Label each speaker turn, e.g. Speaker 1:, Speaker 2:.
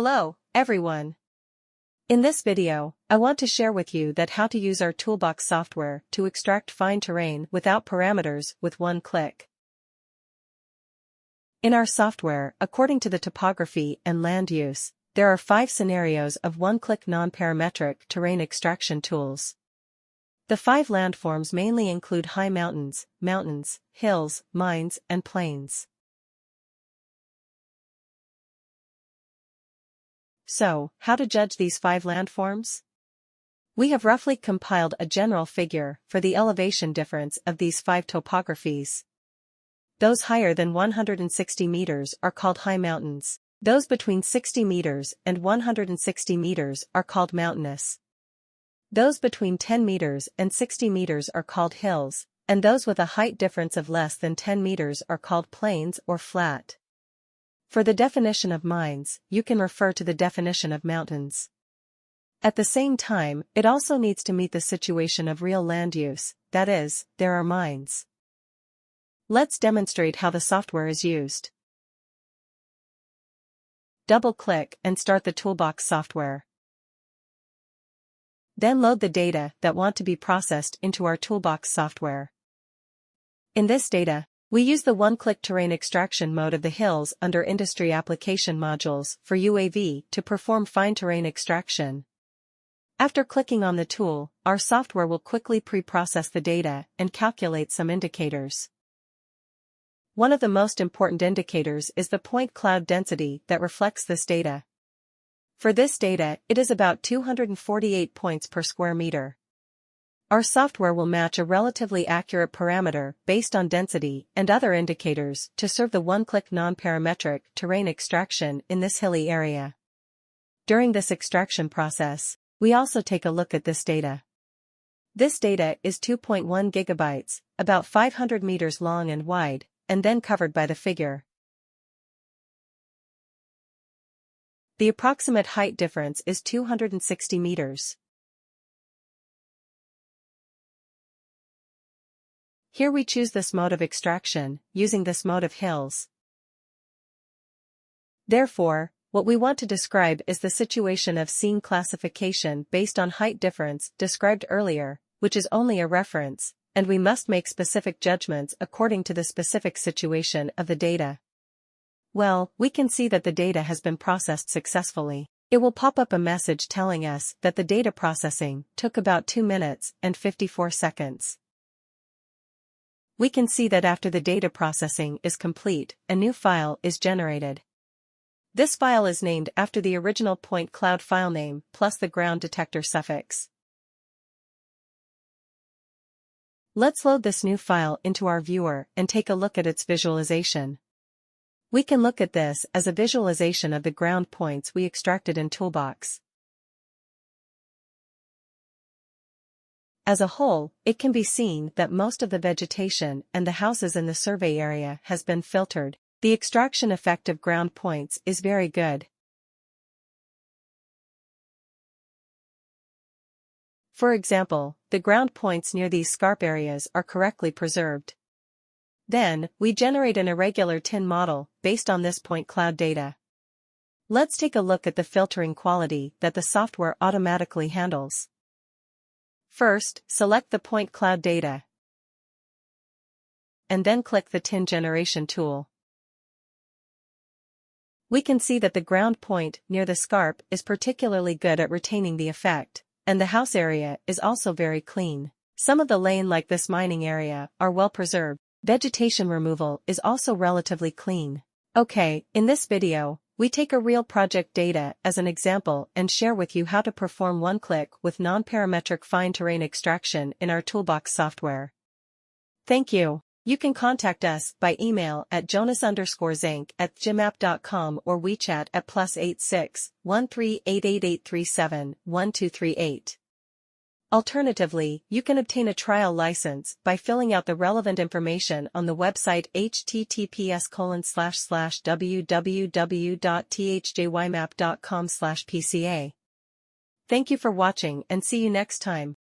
Speaker 1: Hello, everyone. In this video, I want to share with you how to use our toolbox software to extract fine terrain without parameters with one click. In our software, according to the topography and land use, there are 5 scenarios of one-click non-parametric terrain extraction tools. The 5 landforms mainly include high mountains, hills, mines, and plains. So, how to judge these 5 landforms? We have roughly compiled a general figure for the elevation difference of these 5 topographies. Those higher than 160 meters are called high mountains. Those between 60 meters and 160 meters are called mountainous. Those between 10 meters and 60 meters are called hills, and those with a height difference of less than 10 meters are called plains or flat. For the definition of mines, you can refer to the definition of mountains. At the same time, it also needs to meet the situation of real land use, that is, there are mines. Let's demonstrate how the software is used. Double-click and start the toolbox software. Then load the data that want to be processed into our toolbox software. In this data, we use the one-click terrain extraction mode of the hills under Industry Application Modules for UAV to perform fine terrain extraction. After clicking on the tool, our software will quickly pre-process the data and calculate some indicators. One of the most important indicators is the point cloud density that reflects this data. For this data, it is about 248 points per square meter. Our software will match a relatively accurate parameter based on density and other indicators to serve the one-click non-parametric terrain extraction in this hilly area. During this extraction process, we also take a look at this data. This data is 2.1 gigabytes, about 500 meters long and wide, and then covered by the figure. The approximate height difference is 260 meters. Here we choose this mode of extraction, using this mode of hills. Therefore, what we want to describe is the situation of scene classification based on height difference described earlier, which is only a reference, and we must make specific judgments according to the specific situation of the data. Well, we can see that the data has been processed successfully. It will pop up a message telling us that the data processing took about 2 minutes and 54 seconds. We can see that after the data processing is complete, a new file is generated. This file is named after the original point cloud file name plus the ground detector suffix. Let's load this new file into our viewer and take a look at its visualization. We can look at this as a visualization of the ground points we extracted in Toolbox. As a whole, it can be seen that most of the vegetation and the houses in the survey area has been filtered. The extraction effect of ground points is very good. For example, the ground points near these scarp areas are correctly preserved. Then, we generate an irregular tin model based on this point cloud data. Let's take a look at the filtering quality that the software automatically handles. First, select the point cloud data, and then click the tin generation tool. We can see that the ground point near the scarp is particularly good at retaining the effect, and the house area is also very clean. Some of the lane like this mining area are well preserved. Vegetation removal is also relatively clean. Okay, in this video, we take a real project data as an example and share with you how to perform one-click with non-parametric fine terrain extraction in our Toolbox software. Thank you. You can contact us by email at jonas_zinc@gmail.com or WeChat at +86 13888837 1238. Alternatively, you can obtain a trial license by filling out the relevant information on the website https://www.thjymap.com/pca. Thank you for watching and see you next time.